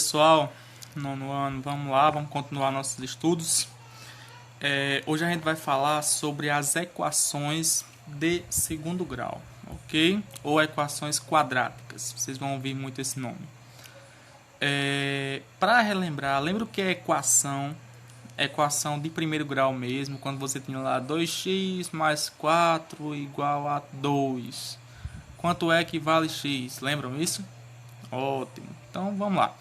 pessoal, nono ano, vamos lá, vamos continuar nossos estudos. Hoje a gente vai falar sobre as equações de segundo grau, ok? Ou equações quadráticas, vocês vão ouvir muito esse nome. Para relembrar, lembra o que é equação? Equação de primeiro grau mesmo, quando você tinha lá 2x mais 4 igual a 2. Quanto é que vale x? Lembram isso? Ótimo. Então vamos lá.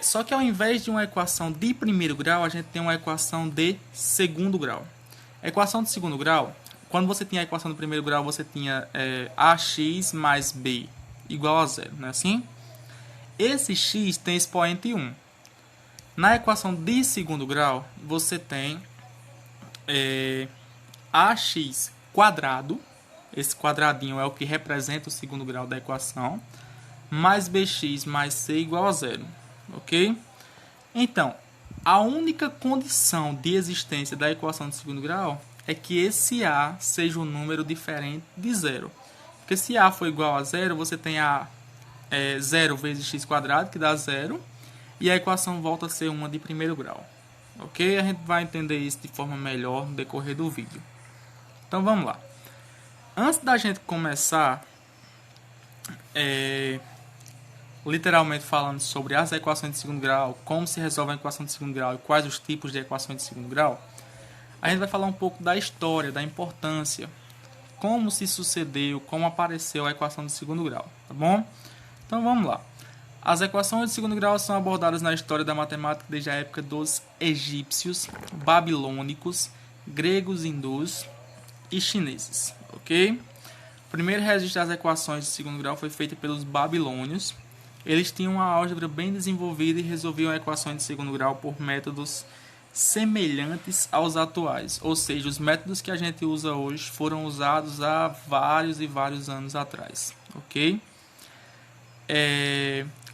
Só que ao invés de uma equação de primeiro grau, a gente tem uma equação de segundo grau. Equação de segundo grau, quando você tinha a equação do primeiro grau, você tinha ax mais b igual a zero, não é assim? Esse x tem expoente 1. Na equação de segundo grau, você tem ax quadrado, esse quadradinho é o que representa o segundo grau da equação, mais bx mais c igual a zero, ok? Então, a única condição de existência da equação de segundo grau é que esse a seja um número diferente de zero. Porque se a for igual a zero, você tem a 0 vezes x quadrado, que dá zero, e a equação volta a ser uma de primeiro grau. Ok? A gente vai entender isso de forma melhor no decorrer do vídeo. Então vamos lá. Antes da gente começar, literalmente falando sobre as equações de segundo grau, como se resolve a equação de segundo grau e quais os tipos de equações de segundo grau, a gente vai falar um pouco da história, da importância, como se sucedeu, como apareceu a equação de segundo grau, tá bom? Então vamos lá. As equações de segundo grau são abordadas na história da matemática desde a época dos egípcios, babilônicos, gregos, hindus e chineses, ok? O primeiro registro das equações de segundo grau foi feito pelos babilônios. Eles tinham uma álgebra bem desenvolvida e resolviam equações de segundo grau por métodos semelhantes aos atuais, ou seja, os métodos que a gente usa hoje foram usados há vários e vários anos atrás, ok?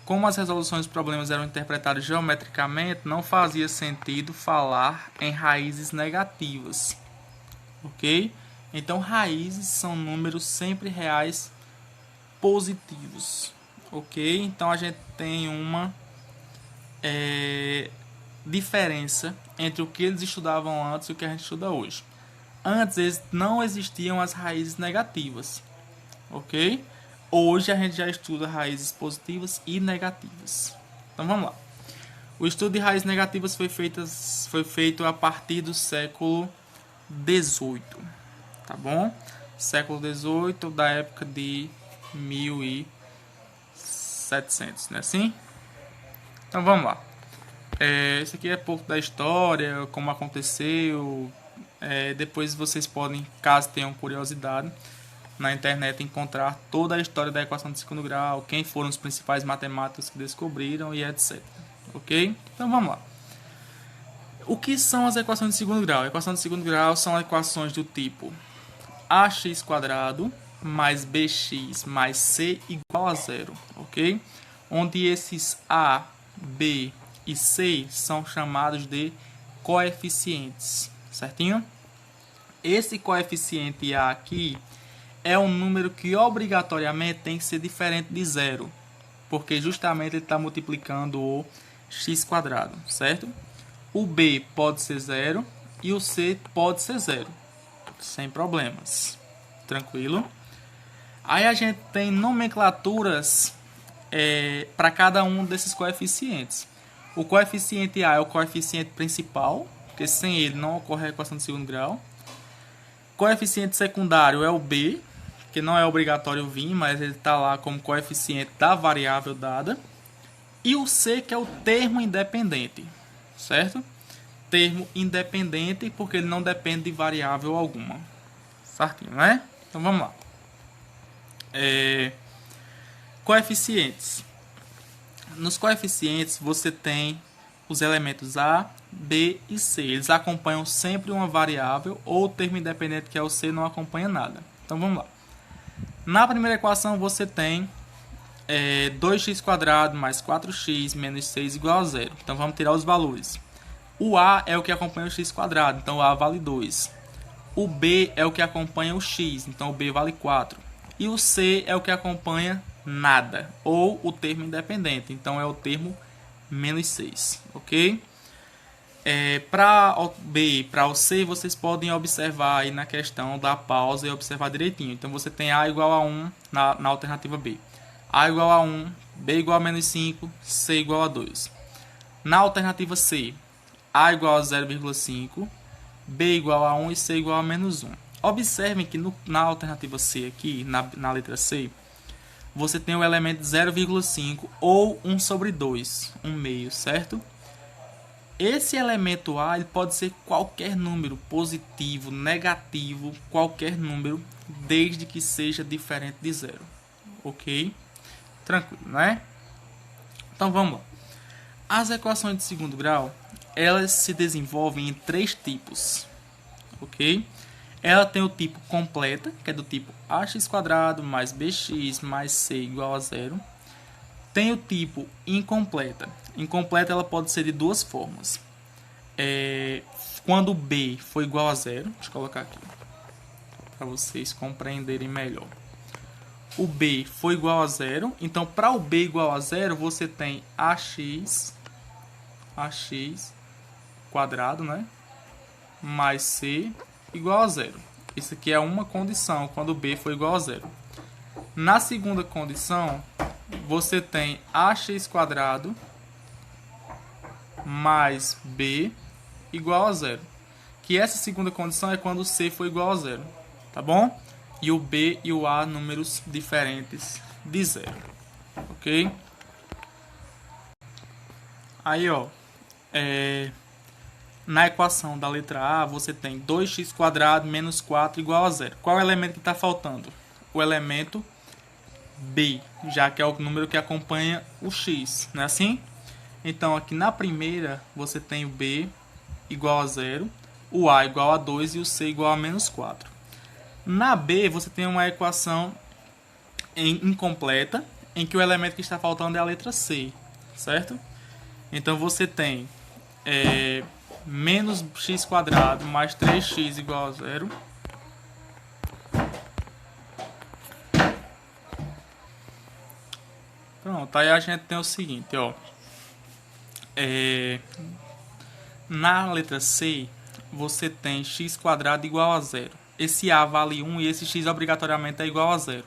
Como as resoluções dos problemas eram interpretadas geometricamente, não fazia sentido falar em raízes negativas, ok? Então, raízes são números sempre reais positivos, ok? Então, a gente tem uma diferença entre o que eles estudavam antes e o que a gente estuda hoje. Antes não existiam as raízes negativas, ok? Hoje a gente já estuda raízes positivas e negativas. Então vamos lá. O estudo de raízes negativas foi feito a partir do século XVIII, tá bom? Século XVIII, da época de 1700, não é assim? Então vamos lá. Isso aqui é pouco da história, como aconteceu. Depois vocês podem, caso tenham curiosidade, na internet encontrar toda a história da equação de segundo grau, quem foram os principais matemáticos que descobriram e etc. Ok? Então vamos lá. O que são as equações de segundo grau? A equação de segundo grau são equações do tipo ax quadrado mais bx mais c igual a zero, ok? Onde esses a, b e c são chamados de coeficientes, certinho? Esse coeficiente a aqui é um número que obrigatoriamente tem que ser diferente de zero, porque justamente ele está multiplicando o x quadrado, certo? O b pode ser zero e o c pode ser zero, sem problemas, tranquilo? Aí a gente tem nomenclaturas para cada um desses coeficientes. O coeficiente a é o coeficiente principal, porque sem ele não ocorre a equação de segundo grau. Coeficiente secundário é o b, que não é obrigatório vir, mas ele está lá como coeficiente da variável dada. E o c, que é o termo independente, certo? Termo independente porque ele não depende de variável alguma, certinho, né? Então vamos lá. Coeficientes. Nos coeficientes você tem os elementos a, b e c. Eles acompanham sempre uma variável, ou o termo independente, que é o c, não acompanha nada. Então vamos lá. Na primeira equação você tem 2x quadrado mais 4x menos 6 igual a zero. Então vamos tirar os valores. O a é o que acompanha o x quadrado, então o a vale 2. O b é o que acompanha o x, então o b vale 4. E o c é o que acompanha nada, ou o termo independente, então é o termo menos 6, ok? Para o B e para o C, vocês podem observar aí na questão da pausa e observar direitinho. Então, você tem A igual a 1 na alternativa B. A igual a 1, B igual a menos 5, C igual a 2. Na alternativa C, A igual a 0,5, B igual a 1 e C igual a menos 1. Observem que na alternativa C aqui, na letra C, você tem o elemento 0,5 ou 1 sobre 2, 1 meio, certo? Esse elemento A ele pode ser qualquer número, positivo, negativo, qualquer número, desde que seja diferente de zero. Ok? Tranquilo, né? Então vamos lá. As equações de segundo grau, elas se desenvolvem em 3 tipos. Ok? Ela tem o tipo completa, que é do tipo ax² mais bx mais c igual a zero. Tem o tipo incompleta. Incompleta ela pode ser de duas formas. Quando b for igual a zero, deixa eu colocar aqui para vocês compreenderem melhor. O b for igual a zero, então para o b igual a zero você tem ax quadrado, né, mais c igual a zero. Isso aqui é uma condição quando b for igual a zero. Na segunda condição, você tem ax² mais b igual a zero. Que essa segunda condição é quando c for igual a zero, tá bom? E o b e o a números diferentes de zero, ok? Aí, ó, na equação da letra A, você tem 2x² menos 4 igual a zero. Qual é o elemento que está faltando? O elemento b, já que é o número que acompanha o x, não é assim? Então, aqui na primeira, você tem o b igual a zero, o a igual a 2 e o c igual a menos 4. Na b, você tem uma equação incompleta, em que o elemento que está faltando é a letra c, certo? Então, você tem menos x² mais 3x igual a zero. Pronto, aí a gente tem o seguinte, ó. Na letra C, você tem x² igual a zero. Esse a vale 1 e esse x obrigatoriamente é igual a zero.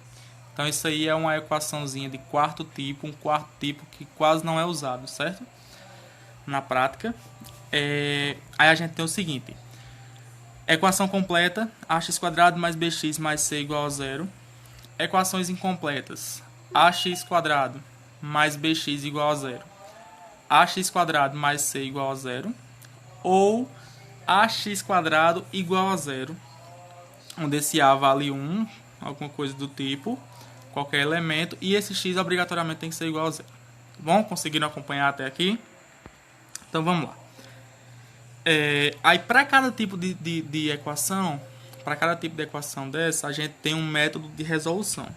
Então isso aí é uma equaçãozinha de quarto tipo, um quarto tipo que quase não é usado, certo? Na prática. Aí a gente tem o seguinte. Equação completa, ax² mais bx mais c igual a zero. Equações incompletas, ax² mais bx igual a zero. Ax² mais c igual a zero. Ou ax² igual a zero, onde esse a vale 1, alguma coisa do tipo, qualquer elemento, e esse x obrigatoriamente tem que ser igual a zero. Tá bom? Conseguiram acompanhar até aqui? Então vamos lá. Aí para cada tipo de equação, para cada tipo de equação dessa, a gente tem um método de resolução.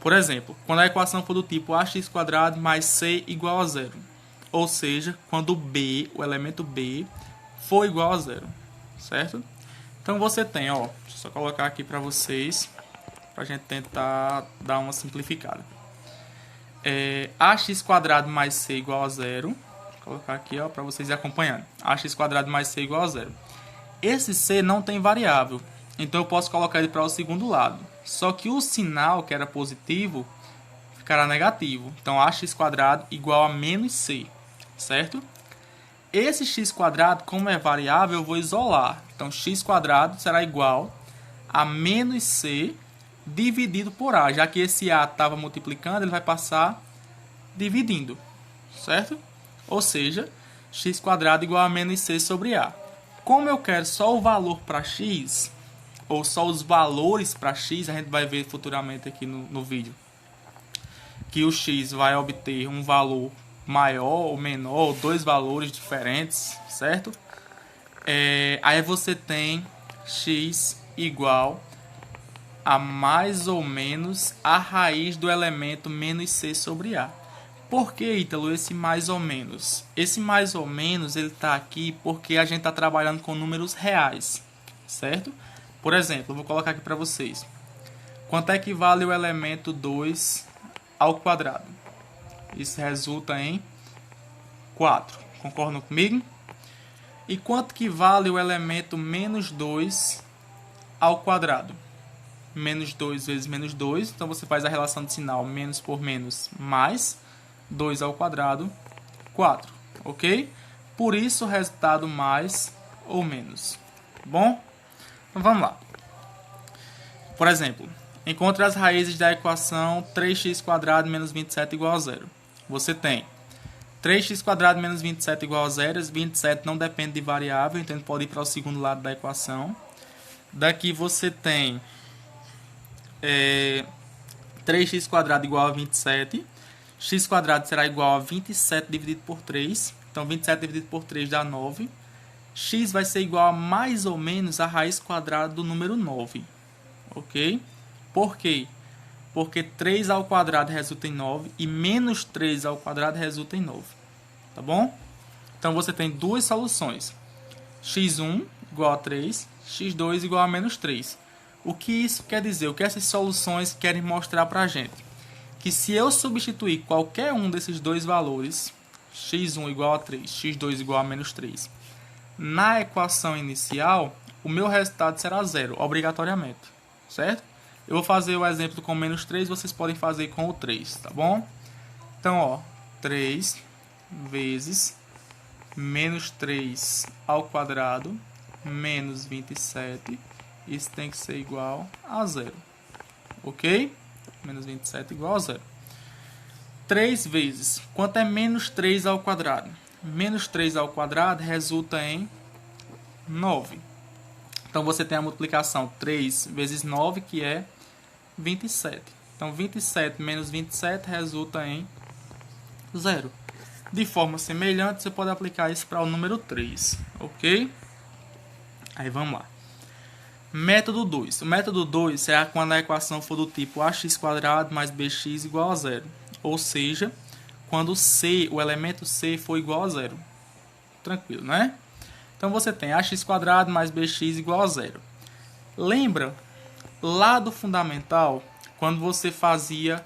Por exemplo, quando a equação for do tipo ax² mais c igual a zero, ou seja, quando b, o elemento b, for igual a zero, certo? Então você tem, ó, deixa eu só colocar aqui para vocês, para a gente tentar dar uma simplificada. Ax² mais c igual a zero, vou colocar aqui, ó, para vocês acompanharem. Ax² mais c igual a zero. Esse c não tem variável, então eu posso colocar ele para o segundo lado. Só que o sinal, que era positivo, ficará negativo. Então ax² igual a menos c, certo? Esse x², como é variável, eu vou isolar. Então x² será igual a menos c dividido por a. Já que esse a estava multiplicando, ele vai passar dividindo, certo? Ou seja, x² igual a menos c sobre a. Como eu quero só o valor para x, ou só os valores para x, a gente vai ver futuramente aqui no vídeo, que o x vai obter um valor maior ou menor, ou dois valores diferentes, certo? Aí você tem x igual a mais ou menos a raiz do elemento menos c sobre a. Por que, Ítalo, esse mais ou menos? Esse mais ou menos ele está aqui porque a gente está trabalhando com números reais, certo? Por exemplo, eu vou colocar aqui para vocês. Quanto é que vale o elemento 2 ao quadrado? Isso resulta em 4. Concordam comigo? E quanto que vale o elemento menos 2 ao quadrado? Menos 2 vezes menos 2. Então, você faz a relação de sinal menos por menos mais 2 ao quadrado, 4. Ok? Por isso, o resultado mais ou menos. Bom? Então, vamos lá. Por exemplo, encontre as raízes da equação 3x² menos 27 igual a 0. Você tem 3x² menos 27 igual a 0. 27 não depende de variável, então ele pode ir para o segundo lado da equação. Daqui você tem 3x² igual a 27. X² será igual a 27 dividido por 3. Então, 27 dividido por 3 dá 9. X vai ser igual a mais ou menos a raiz quadrada do número 9. Ok? Por quê? Porque 3 ao quadrado resulta em 9 e menos 3 ao quadrado resulta em 9. Tá bom? Então, você tem duas soluções. x1 igual a 3, x2 igual a menos 3. O que isso quer dizer? O que essas soluções querem mostrar para a gente? Que se eu substituir qualquer um desses dois valores, x1 igual a 3, x2 igual a menos 3, na equação inicial, o meu resultado será 0, obrigatoriamente. Certo? Eu vou fazer o exemplo com menos 3, vocês podem fazer com o 3, tá bom? Então, ó, 3 vezes menos 3 ao quadrado menos 27, isso tem que ser igual a 0. Ok? Menos 27 igual a 0. 3 vezes, quanto é menos 3 ao quadrado? Menos 3 ao quadrado resulta em 9. Então, você tem a multiplicação 3 vezes 9, que é 27. Então, 27 menos 27 resulta em 0. De forma semelhante, você pode aplicar isso para o número 3. Ok? Aí, vamos lá. Método 2. O método 2 será quando a equação for do tipo ax² mais bx igual a 0. Ou seja, quando o elemento c for igual a 0. Tranquilo, né? Então, você tem ax² mais bx igual a 0. Lembra, lá do fundamental, quando você fazia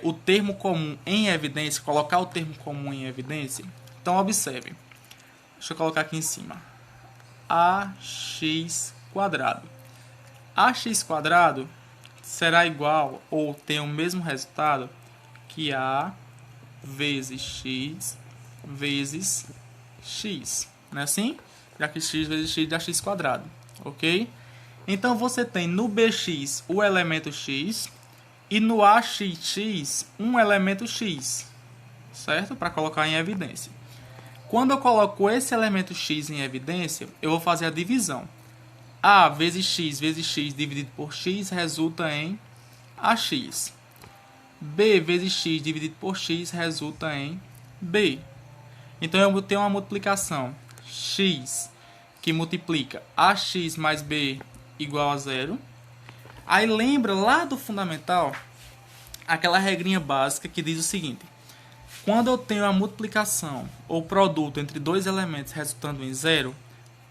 o termo comum em evidência, colocar o termo comum em evidência? Então, observe. Deixa eu colocar aqui em cima. Ax². Ax² será igual ou tem o mesmo resultado que A vezes x vezes x. Não é assim? Já que x vezes x dá x². Ok? Então, você tem no bx o elemento x e no axx um elemento x. Certo? Para colocar em evidência. Quando eu coloco esse elemento x em evidência, eu vou fazer a divisão. A vezes x dividido por x resulta em ax. B vezes x dividido por x resulta em b. Então, eu tenho uma multiplicação x que multiplica ax mais b igual a 0. Aí, lembra lá do fundamental aquela regrinha básica que diz o seguinte: quando eu tenho a multiplicação ou produto entre dois elementos resultando em 0,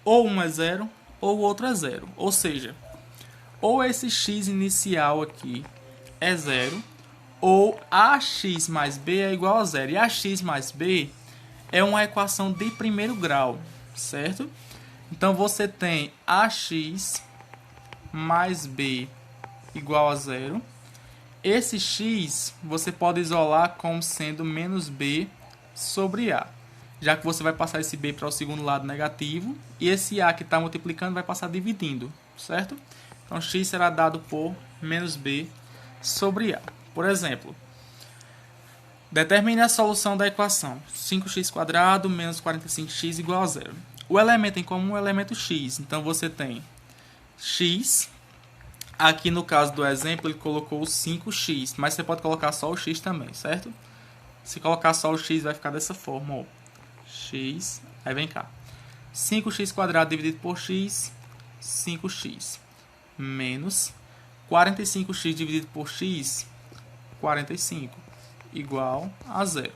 ou um é 0 ou o outro é 0. Ou seja, ou esse x inicial aqui é 0, ou ax mais b é igual a 0. E ax mais b é uma equação de primeiro grau, certo? Então, você tem ax mais b igual a 0. Esse x você pode isolar como sendo menos b sobre a, já que você vai passar esse b para o segundo lado negativo, e esse a que está multiplicando vai passar dividindo, certo? Então, x será dado por menos b sobre a. Por exemplo, determine a solução da equação 5x² menos 45x igual a 0. O elemento em comum é o elemento x, então você tem x. Aqui no caso do exemplo, ele colocou o 5x, mas você pode colocar só o x também, certo? Se colocar só o x, vai ficar dessa forma, ó. X, aí vem cá. 5x² dividido por x, 5x. Menos 45x dividido por x, 45. Igual a 0.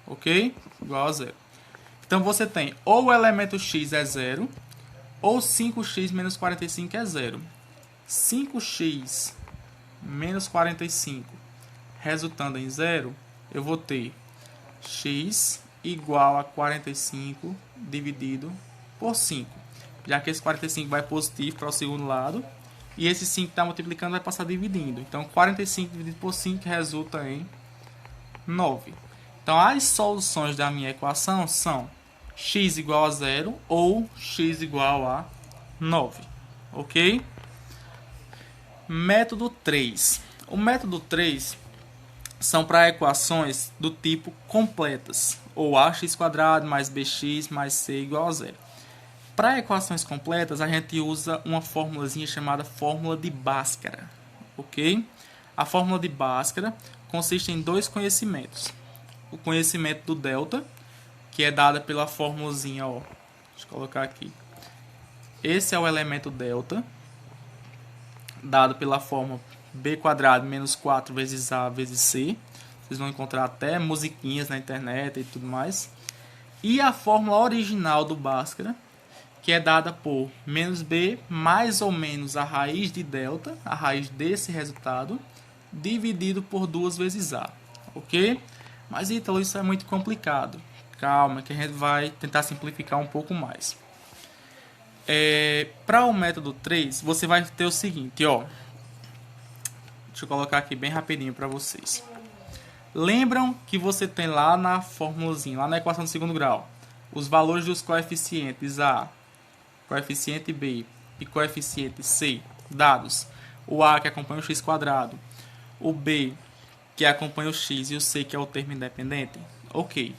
Ok? Igual a 0. Então, você tem ou o elemento x é 0, ou 5x menos 45 é 0. 5x menos 45 resultando em 0, eu vou ter x igual a 45 dividido por 5. Já que esse 45 vai positivo para o segundo lado. E esse 5 que está multiplicando vai passar dividindo. Então, 45 dividido por 5 resulta em 9. Então, as soluções da minha equação são x igual a 0 ou x igual a 9. Ok? Método 3. O método 3 são para equações do tipo completas, ou ax² mais bx mais c igual a 0. Para equações completas, a gente usa uma formulazinha chamada fórmula de Bhaskara, ok? A fórmula de Bhaskara consiste em dois conhecimentos. O conhecimento do delta, que é dado pela formulazinha, ó, deixa eu colocar aqui. Esse é o elemento delta, dado pela fórmula b² menos 4 vezes a vezes c. Vocês vão encontrar até musiquinhas na internet e tudo mais. E a fórmula original do Bhaskara, que é dada por menos b mais ou menos a raiz de delta, a raiz desse resultado, dividido por 2 vezes a. Ok? Mas, Ítalo, isso é muito complicado. Calma, que a gente vai tentar simplificar um pouco mais. Para o método 3, você vai ter o seguinte, ó. Deixa eu colocar aqui bem rapidinho para vocês. Lembram que você tem lá na formulazinha, lá na equação do segundo grau, os valores dos coeficientes A, coeficiente B e coeficiente C dados. O A que acompanha o x², o B que acompanha o x e o C que é o termo independente. Ok.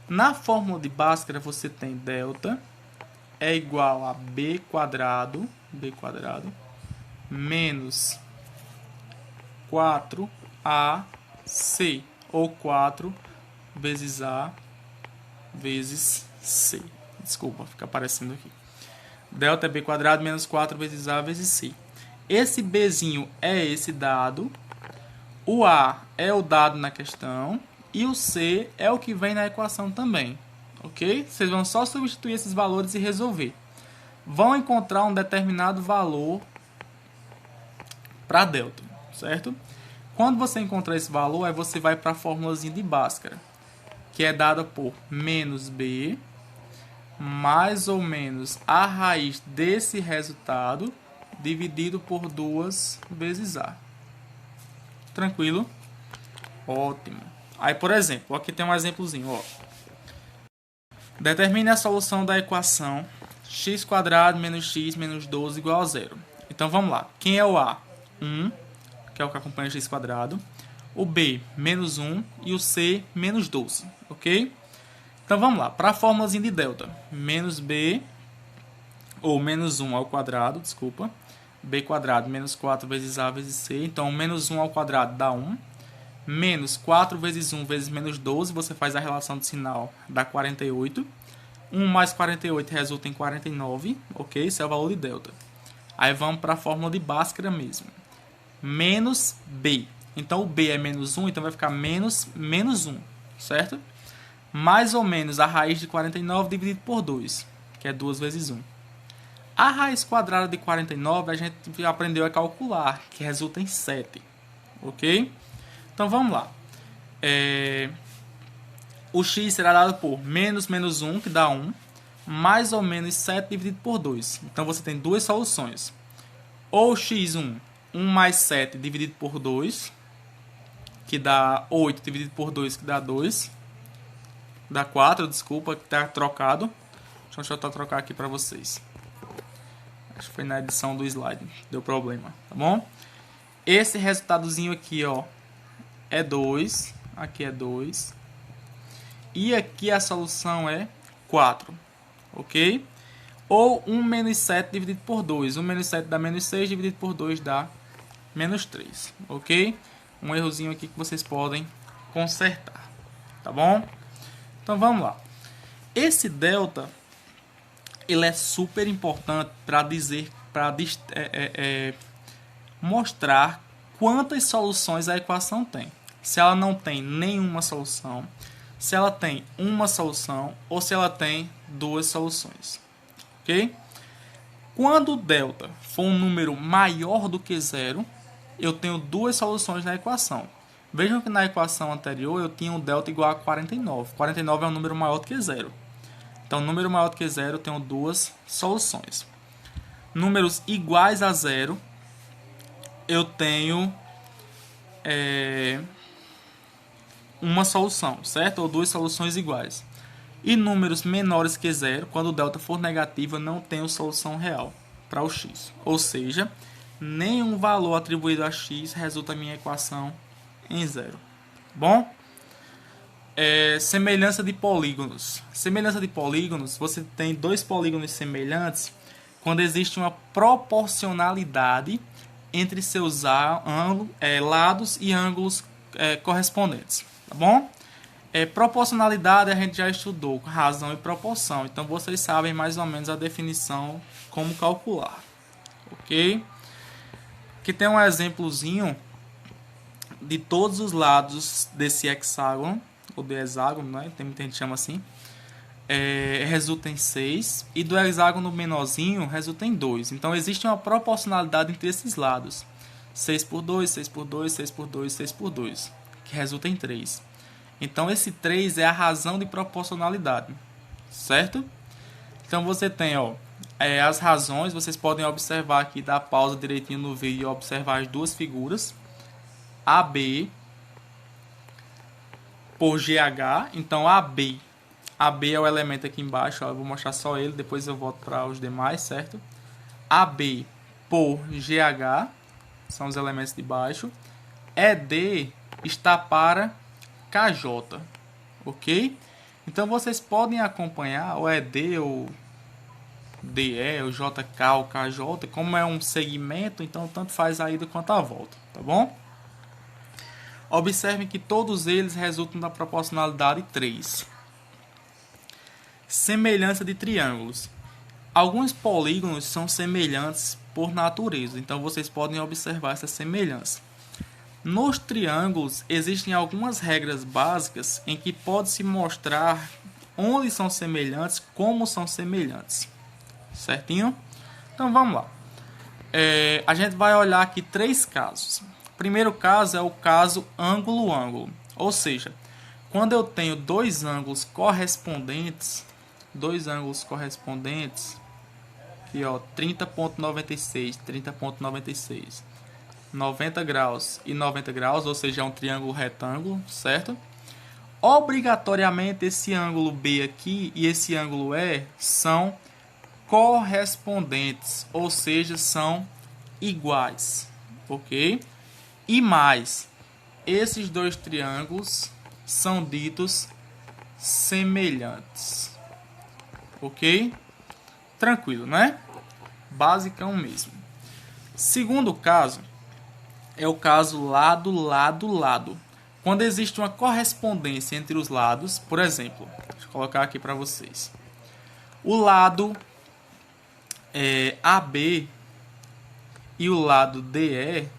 Na fórmula de Bhaskara você tem delta é igual a b² menos 4ac, ou 4 vezes a vezes c. Desculpa, fica aparecendo aqui. Delta é b² menos 4 vezes a vezes c. Esse bzinho é esse dado, o a é o dado na questão e o c é o que vem na equação também. Ok? Vocês vão só substituir esses valores e resolver. Vão encontrar um determinado valor para delta, certo? Quando você encontrar esse valor, aí você vai para a formulazinha de Bhaskara, que é dada por menos b mais ou menos a raiz desse resultado dividido por 2 vezes a. Tranquilo? Ótimo. Aí, por exemplo, aqui tem um exemplozinho, ó. Determine a solução da equação x² menos x menos 12 igual a 0. Então, vamos lá. Quem é o A? 1, que é o que acompanha o x². O B, menos 1. E o C, menos 12. Ok? Então, vamos lá. Para a formulazinha de delta. Menos B, ou menos 1 ao quadrado, desculpa. b² menos 4 vezes a vezes c. Então, menos 1 ao quadrado dá 1. Menos 4 vezes 1 vezes menos 12, você faz a relação de sinal, dá 48. 1 mais 48 resulta em 49, ok? Esse é o valor de delta. Aí vamos para a fórmula de Bhaskara mesmo. Menos b. Então, o b é menos 1, então vai ficar menos 1, certo? Mais ou menos a raiz de 49 dividido por 2, que é 2 vezes 1. A raiz quadrada de 49 a gente aprendeu a calcular, que resulta em 7, ok? Então, vamos lá. O x será dado por menos 1, que dá 1, mais ou menos 7 dividido por 2. Então, você tem duas soluções. Ou x1, 1 mais 7 dividido por 2, que dá 8 dividido por 2, que dá 2. Dá 4, desculpa, que está trocado. Deixa eu trocar aqui para vocês. Acho que foi na edição do slide. Deu problema, tá bom? Esse resultadozinho aqui, ó, é 2, aqui é 2, e aqui a solução é 4, ok? Ou 1 menos 7 dividido por 2, 1 menos 7 dá menos 6, dividido por 2 dá menos 3, ok? Um errozinho aqui que vocês podem consertar, tá bom? Então vamos lá. Esse delta, ele é super importante para dizer, para mostrar quantas soluções a equação tem. Se ela não tem nenhuma solução, se ela tem uma solução ou se ela tem duas soluções. Ok? Quando o delta for um número maior do que zero, eu tenho duas soluções na equação. Vejam que na equação anterior eu tinha um delta igual a 49. 49 é um número maior do que zero. Então, número maior do que zero, eu tenho duas soluções. Números iguais a zero, eu tenho uma solução, certo? Ou duas soluções iguais. E números menores que zero, quando o delta for negativo, eu não tenho solução real para o x. Ou seja, nenhum valor atribuído a x resulta a minha equação em zero. Bom? Semelhança de polígonos. Semelhança de polígonos, você tem dois polígonos semelhantes quando existe uma proporcionalidade entre seus lados e ângulos correspondentes. Tá bom? Proporcionalidade a gente já estudou, razão e proporção. Então vocês sabem mais ou menos a definição, como calcular. Ok? Aqui tem um exemplozinho de todos os lados desse hexágono, ou do hexágono, né? Tem muita gente que chama assim. Resulta em 6. E do hexágono menorzinho resulta em 2. Então existe uma proporcionalidade entre esses lados. 6 por 2, 6 por 2, 6 por 2, 6 por 2. Que resulta em 3. Então esse 3 é a razão de proporcionalidade. Certo? Então você tem as razões. Vocês podem observar aqui, dar pausa direitinho no vídeo e observar as duas figuras. AB por GH. Então AB é o elemento aqui embaixo. Eu vou mostrar só ele, depois eu volto para os demais, certo? AB por GH são os elementos de baixo. ED está para KJ, ok? Então vocês podem acompanhar o ED, o DE, o JK, o KJ, como é um segmento, então tanto faz a ida quanto a volta, tá bom? Observem que todos eles resultam da proporcionalidade 3. Semelhança de triângulos. Alguns polígonos são semelhantes por natureza, então vocês podem observar essa semelhança. Nos triângulos existem algumas regras básicas em que pode-se mostrar onde são semelhantes, como são semelhantes. Certinho? Então vamos lá. A gente vai olhar aqui 3 casos. O primeiro caso é o caso ângulo-ângulo. Ou seja, quando eu tenho dois ângulos correspondentes, aqui 30,96, 30,96, 90 graus e 90 graus, ou seja, é um triângulo retângulo, certo? Obrigatoriamente esse ângulo B aqui e esse ângulo E são correspondentes, ou seja, são iguais, ok? E mais, esses dois triângulos são ditos semelhantes, ok? Tranquilo, né? Basicão mesmo. Segundo caso é o caso lado, lado, lado. Quando existe uma correspondência entre os lados, por exemplo, deixa eu colocar aqui para vocês. O lado AB e o lado DE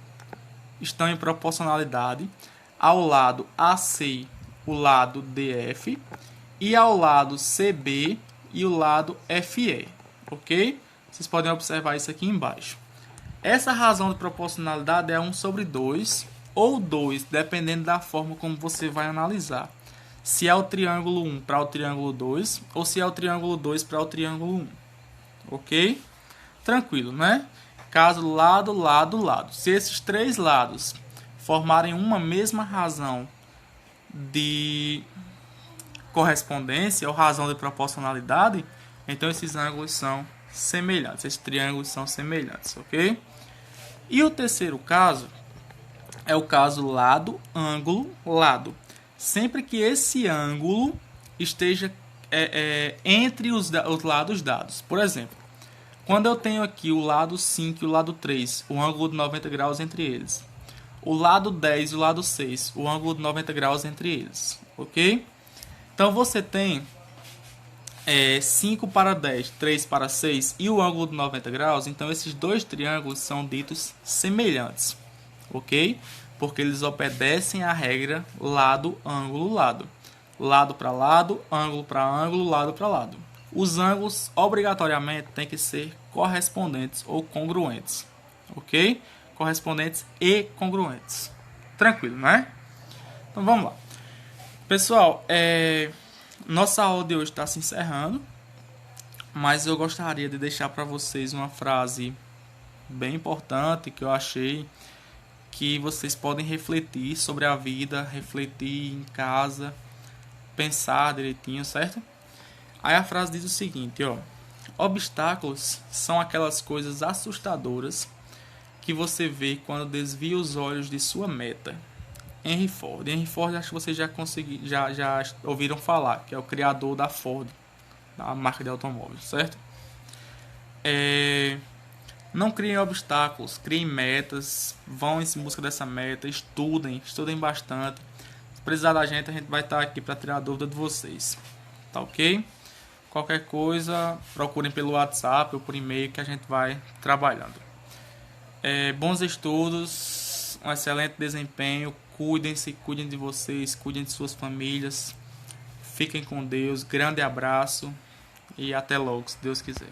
estão em proporcionalidade ao lado AC, o lado DF, e ao lado CB e o lado FE, ok? Vocês podem observar isso aqui embaixo. Essa razão de proporcionalidade é 1 sobre 2 ou 2, dependendo da forma como você vai analisar. Se é o triângulo 1 para o triângulo 2 ou se é o triângulo 2 para o triângulo 1. Ok? Tranquilo, né? Caso lado, lado, lado. Se esses três lados formarem uma mesma razão de correspondência ou razão de proporcionalidade, então esses ângulos são semelhantes, esses triângulos são semelhantes, ok? E o terceiro caso é o caso lado, ângulo, lado. Sempre que esse ângulo esteja entre os lados dados. Por exemplo, quando eu tenho aqui o lado 5 e o lado 3, o ângulo de 90 graus entre eles. O lado 10 e o lado 6, o ângulo de 90 graus entre eles, ok? Então você tem 5 para 10, 3 para 6 e o ângulo de 90 graus. Então esses dois triângulos são ditos semelhantes, ok? Porque eles obedecem à regra lado, ângulo, lado. Lado para lado, ângulo para ângulo, lado para lado. Os ângulos obrigatoriamente têm que ser correspondentes ou congruentes, ok? Correspondentes e congruentes. Tranquilo, né? Então vamos lá. Pessoal, nossa aula de hoje está se encerrando, mas eu gostaria de deixar para vocês uma frase bem importante que eu achei que vocês podem refletir sobre a vida, refletir em casa, pensar direitinho, certo? Aí a frase diz o seguinte, ó: obstáculos são aquelas coisas assustadoras que você vê quando desvia os olhos de sua meta. Henry Ford. Henry Ford, acho que vocês já ouviram falar, que é o criador da Ford, da marca de automóveis, certo? Não criem obstáculos, criem metas, vão em busca dessa meta, estudem bastante. Se precisar da gente, a gente vai estar aqui para tirar a dúvida de vocês, tá ok? Qualquer coisa, procurem pelo WhatsApp ou por e-mail que a gente vai trabalhando. Bons estudos, um excelente desempenho, cuidem-se, cuidem de vocês, cuidem de suas famílias, fiquem com Deus, grande abraço e até logo, se Deus quiser.